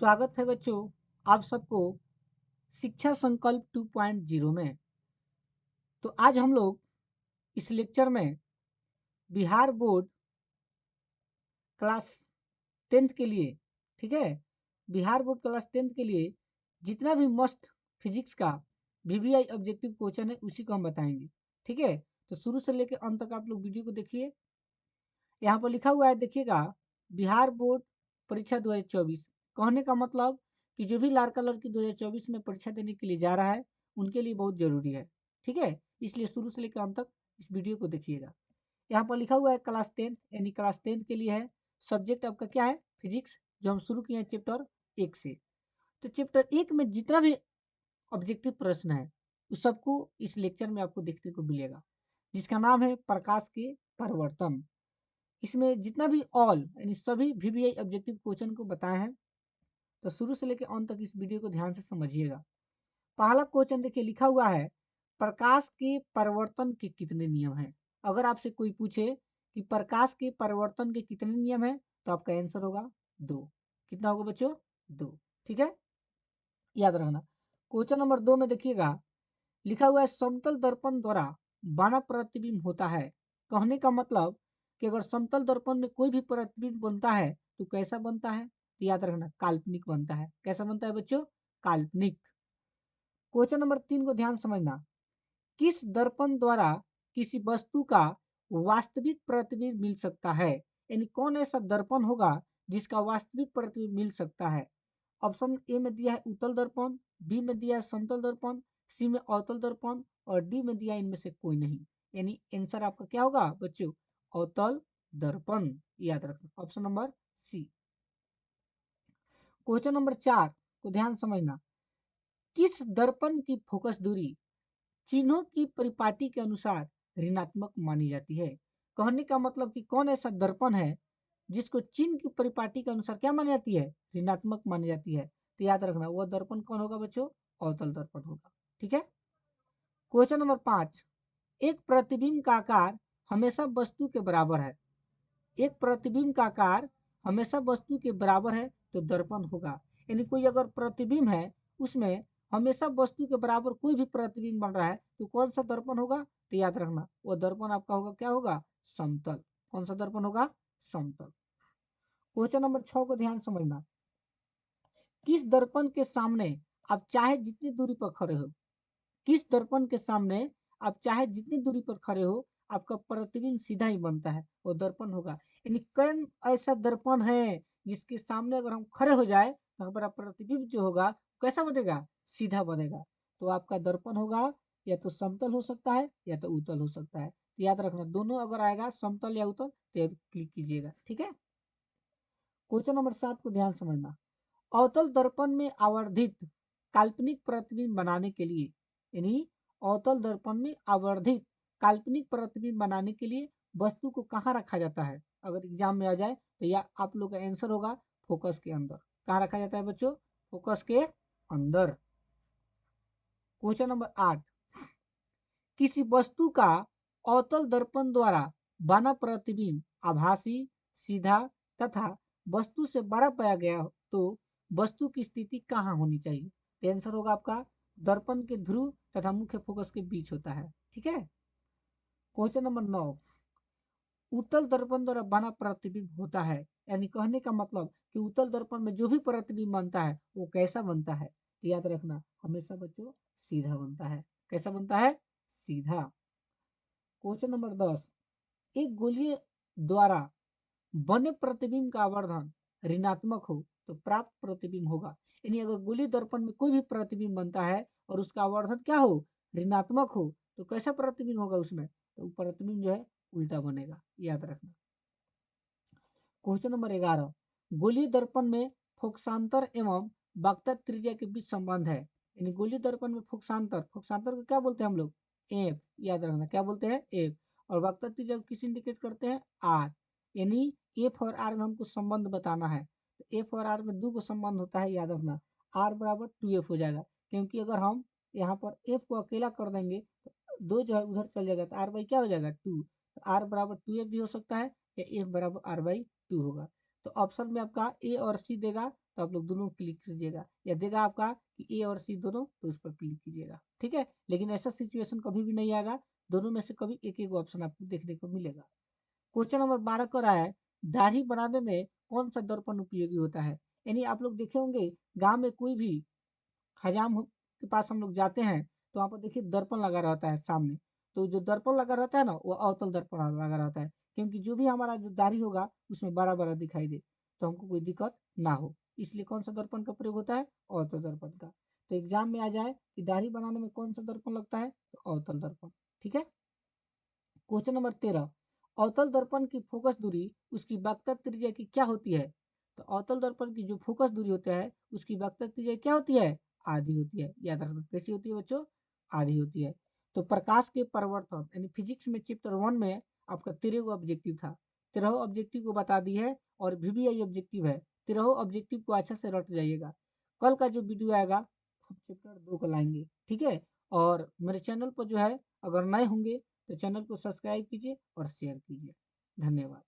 स्वागत है बच्चों आप सबको शिक्षा संकल्प 2.0 में। तो आज हम लोग इस लेक्चर में बिहार बोर्ड क्लास 10th के लिए, ठीक है, बिहार बोर्ड क्लास 10th के लिए जितना भी मस्त फिजिक्स का वीवीआई ऑब्जेक्टिव क्वेश्चन है उसी को हम बताएंगे। ठीक है, तो शुरू से लेकर अंत तक आप लोग वीडियो को देखिए। यहाँ पर लिखा हुआ है, देखिएगा, बिहार बोर्ड परीक्षा 2024। कहने का मतलब कि जो भी लड़का लड़की 2024 में परीक्षा देने के लिए जा रहा है उनके लिए बहुत जरूरी है। ठीक है, इसलिए शुरू से लेकर अंत तक इस वीडियो को देखिएगा। यहाँ पर लिखा हुआ है क्लास 10th, यानी क्लास 10th के लिए है। सब्जेक्ट आपका क्या है? फिजिक्स, जो हम शुरू किए हैं चैप्टर 1 से। तो चैप्टर 1 में जितना भी ऑब्जेक्टिव प्रश्न है उस सबको इस लेक्चर में आपको देखने को मिलेगा, जिसका नाम है प्रकाश के परिवर्तन। इसमें जितना भी ऑल यानी सभी वीवीआई ऑब्जेक्टिव क्वेश्चन को बताए हैं। तो शुरू से लेकर अंत तक इस वीडियो को ध्यान से समझिएगा। पहला क्वेश्चन देखिए, लिखा हुआ है प्रकाश के परिवर्तन के कितने नियम हैं। अगर आपसे कोई पूछे कि प्रकाश के परिवर्तन के कितने नियम हैं तो आपका आंसर होगा 2। कितना होगा बच्चों? 2। ठीक है, याद रखना। क्वेश्चन नंबर 2 में देखिएगा, लिखा हुआ है समतल दर्पण द्वारा बना प्रतिबिंब होता है। कहने का मतलब कि अगर समतल दर्पण में कोई भी प्रतिबिंब बनता है तो कैसा बनता है? तो याद रखना, काल्पनिक बनता है। कैसा बनता है बच्चों? काल्पनिक। क्वेश्चन नंबर 3 को ध्यान समझना। किस दर्पण द्वारा किसी वस्तु का वास्तविक प्रतिबिंब मिल सकता है? यानी कौन ऐसा दर्पण होगा जिसका वास्तविक प्रतिबिंब मिल सकता है? ऑप्शन ए में दिया है उत्तल दर्पण, बी में दिया है समतल दर्पण, सी में अवतल दर्पण और डी में दिया है इनमें से कोई नहीं। यानी आंसर आपका क्या होगा बच्चों? अवतल दर्पण। याद रखना, option number C. Question number 4 को ध्यान समझना। किस दर्पण की फोकस दूरी चिन्हों की परिपाटी के अनुसार ऋणात्मक मानी जाती है? कहने का मतलब कि कौन ऐसा दर्पण है जिसको चिन्ह की परिपाटी के अनुसार क्या मानी जाती है? ऋणात्मक मानी जाती है। तो याद रखना, वह दर्पण कौन होगा बच्चों? अवतल दर्पण होगा। ठीक है। क्वेश्चन नंबर 5, एक प्रतिबिंब का आकार हमेशा वस्तु के बराबर है। एक प्रतिबिंब का आकार हमेशा वस्तु के बराबर है तो दर्पण होगा। यानी कोई अगर प्रतिबिंब है उसमें हमेशा वस्तु के बराबर कोई भी प्रतिबिंब बन रहा है तो कौन सा दर्पण होगा? तो याद रखना, वो दर्पण आपका होगा, क्या होगा? समतल। कौन सा दर्पण होगा? समतल। क्वेश्चन नंबर 6 को ध्यान समझना। किस दर्पण के सामने आप चाहे जितनी दूरी पर खड़े हो, किस दर्पण के सामने आप चाहे जितनी दूरी पर खड़े हो आपका प्रतिबिंब सीधा ही बनता है, वो दर्पण होगा। यानी कौन ऐसा दर्पण है जिसके सामने अगर हम खड़े हो जाए तो हमारा प्रतिबिंब जो होगा कैसा बनेगा? सीधा बनेगा। तो आपका दर्पण होगा या तो समतल हो सकता है या तो उत्तल हो सकता है। तो याद रखना, दोनों अगर आएगा समतल या उत्तल तो क्लिक कीजिएगा। ठीक है। क्वेश्चन नंबर 7 को ध्यान समझना। अवतल दर्पण में आवर्धित काल्पनिक प्रतिबिंब बनाने के लिए, यानी अवतल दर्पण में आवर्धित काल्पनिक प्रतिबिंब बनाने के लिए वस्तु को कहाँ रखा जाता है? अगर एग्जाम में आ जाए तो यह आप लोग का आंसर होगा फोकस के अंदर। कहाँ रखा जाता है बच्चों? फोकस के अंदर। क्वेश्चन नंबर 8, किसी वस्तु का अवतल दर्पण द्वारा बना प्रतिबिंब आभासी, सीधा तथा वस्तु से बड़ा पाया गया तो वस्तु की स्थिति कहाँ होनी चाहिए? तो आंसर होगा आपका दर्पण के ध्रुव तथा मुख्य फोकस के बीच होता है। ठीक है। क्वेश्चन नंबर 9, उत्तल दर्पण द्वारा बना प्रतिबिंब होता है। यानी कहने का मतलब कि उत्तल दर्पण में जो भी प्रतिबिंब बनता है वो कैसा बनता है? तो याद रखना, हमेशा बच्चों सीधा बनता है। कैसा बनता है? सीधा। क्वेश्चन नंबर 10, एक गोलीय द्वारा बने प्रतिबिंब का आवर्धन ऋणात्मक हो तो प्राप्त प्रतिबिंब होगा। यानी अगर गोलीय दर्पण में कोई भी प्रतिबिंब बनता है और उसका आवर्धन क्या हो? ऋणात्मक हो तो कैसा प्रतिबिंब होगा उसमें? तो प्रतिबिंब जो है उल्टा बनेगा। याद रखना। क्वेश्चन नंबर 11, गोलीय दर्पण में फोकसांतर एवं वक्रता त्रिज्या के बीच संबंध है। यानी गोलीय दर्पण में फोकसांतर, फोकसांतर को क्या बोलते हैं हम लोग? एफ। याद रखना, क्या बोलते हैं? एफ। और वक्रता त्रिज्या को किस इंडिकेट करते हैं? आर। यानी एफ और आर में हमको संबंध बताना है तो एफ और आर में दो को संबंध होता है। याद रखना, आर बराबर 2f हो जाएगा, क्योंकि अगर हम यहाँ पर एफ को अकेला कर देंगे तो दो जो है उधर चल जाएगा तो आर बाई क्या हो जाएगा? 2। आर बराबर 2f भी हो सकता है या एफ बराबर आर बाई 2 होगा। तो ऑप्शन में आपका ए और सी देगा तो आप लोग दोनों क्लिक कीजिएगा, या देगा आपका कि ए और सी दोनों, तो उस पर क्लिक कीजिएगा। ठीक है, लेकिन ऐसा सिचुएशन कभी भी नहीं आएगा, दोनों में से कभी एक एक ऑप्शन आपको देखने को मिलेगा। क्वेश्चन नंबर 12 कर रहा है, दाढ़ी बनाने में कौन सा दर्पण उपयोगी होता है। यानी आप लोग देखे होंगे गांव में कोई भी के पास हम लोग जाते हैं, तो वहाँ पर देखिए दर्पण लगा रहता है सामने। तो जो दर्पण लगा रहता है ना, वो अवतल दर्पण लगा रहता है, क्योंकि जो भी हमारा जो दाढ़ी होगा उसमें बड़ा बड़ा दिखाई दे, तो हमको कोई दिक्कत ना हो, इसलिए कौन सा दर्पण का प्रयोग होता है, अवतल दर्पण का। तो एग्जाम में आ जाए कि दाढ़ी बनाने में कौन सा दर्पण लगता है, तो अवतल दर्पण। ठीक है। क्वेश्चन नंबर 13, अवतल दर्पण की फोकस दूरी उसकी वक्रता त्रिज्या की क्या होती है। तो अवतल दर्पण की जो फोकस दूरी होता है उसकी वक्रता त्रिज्या क्या होती है, आधी होती है। याद रखना कैसी होती है बच्चों, आधी होती है। तो प्रकाश के परिवर्तन यानी फिजिक्स में चैप्टर 1 में आपका 13 ऑब्जेक्टिव था, 13 ऑब्जेक्टिव को बता दी है, और VVI ऑब्जेक्टिव है। 13 ऑब्जेक्टिव को अच्छा से रट जाइएगा। कल का जो वीडियो आएगा हम चैप्टर 2 को लाएंगे। ठीक है। और मेरे चैनल पर जो है, अगर नए होंगे तो चैनल को सब्सक्राइब कीजिए और शेयर कीजिए। धन्यवाद।